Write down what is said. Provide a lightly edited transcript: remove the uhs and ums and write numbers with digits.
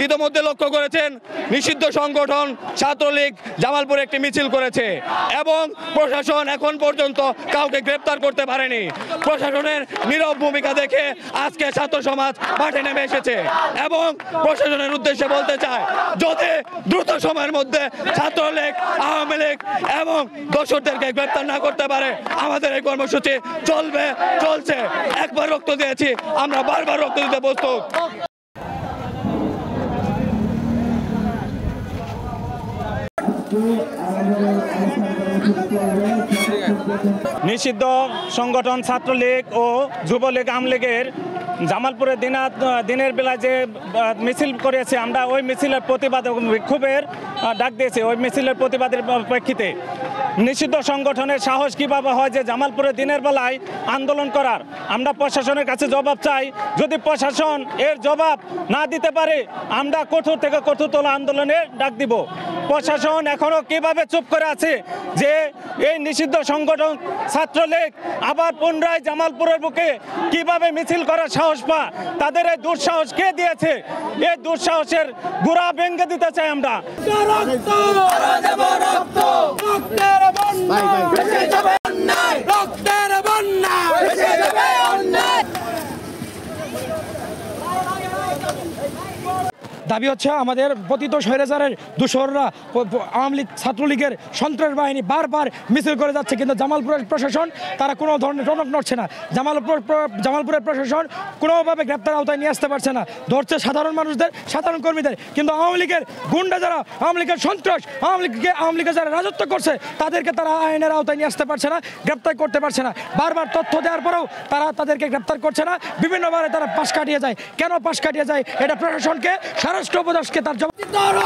ইতিমধ্যে লক্ষ্য করেছেন নিষিদ্ধ সংগঠন ছাত্রলীগ জামালপুরে একটি মিছিল করেছে এবং প্রশাসন এখন পর্যন্ত কাউকে গ্রেপ্তার করতে পারেনি। প্রশাসনের নীরব ভূমিকা দেখে আজকে ছাত্র সমাজ মাঠে নেমে এসেছে এবং প্রশাসনের উদ্দেশ্যে বলতে চায়, যদি দ্রুত সময়ের মধ্যে ছাত্রলীগ, আওয়ামী লীগ এবং দোষরদেরকে গ্রেপ্তার না করতে পারে আমাদের এই কর্মসূচি চলছে। একবার রক্ত দিয়েছি, আমরা বারবার রক্ত দিতে প্রস্তুত। নিষিদ্ধ সংগঠন ছাত্রলীগ ও যুবলীগ আওয়ামী লীগের জামালপুরে দিনের বেলায় যে মিছিল করেছে, আমরা ওই মিছিলের প্রতিবাদ বিক্ষোভের ডাক দিয়েছি। ওই মিছিলের প্রতিবাদের প্রেক্ষিতে নিষিদ্ধ সংগঠনের সাহস কিভাবে হয় যে জামালপুরে দিনের বেলায় আন্দোলন করার? আমরা প্রশাসনের কাছে জবাব চাই। যদি প্রশাসন এর জবাব না দিতে পারে আমরা কঠোর থেকে কঠোরতর আন্দোলনের ডাক দিব। প্রশাসন এখনো কিভাবে চুপ করে আছে যে এই নিষিদ্ধ সংগঠন ছাত্রলীগ আবার পুনরায় জামালপুরের বুকে কিভাবে মিছিল করার সাহস পা? তাদের এই দুঃসাহস কে দিয়েছে? এই দুঃসাহসের গুড়া ভেঙে দিতে চাই আমরা। দাবি হচ্ছে আমাদের পতিত স্বৈরাচারের দোসররা আওয়ামী লীগ ছাত্রলীগের সন্ত্রাস বাহিনী বারবার মিছিল করে যাচ্ছে, কিন্তু জামালপুরের প্রশাসন তারা কোনো ধরনের টনক নড়ছে না। জামালপুরের প্রশাসন কোনোভাবে গ্রেপ্তার আওতায় নিয়ে আসতে পারছে না। ধরছে সাধারণ মানুষদের, সাধারণ কর্মীদের, কিন্তু আওয়ামী লীগের গুন্ডা যারা, আওয়ামী লীগের সন্ত্রাস, আওয়ামী লীগের যারা রাজত্ব করছে তাদেরকে তারা আইনের আওতায় নিয়ে আসতে পারছে না, গ্রেপ্তার করতে পারছে না। বারবার তথ্য দেওয়ার পরেও তারা তাদেরকে গ্রেপ্তার করছে না। বিভিন্নবারে তারা পাশ কাটিয়ে যায়। কেন পাশ কাটিয়ে যায়? এটা প্রশাসনকে, স্বরাষ্ট্র উপদেশকে তার জবাব দিতে হবে।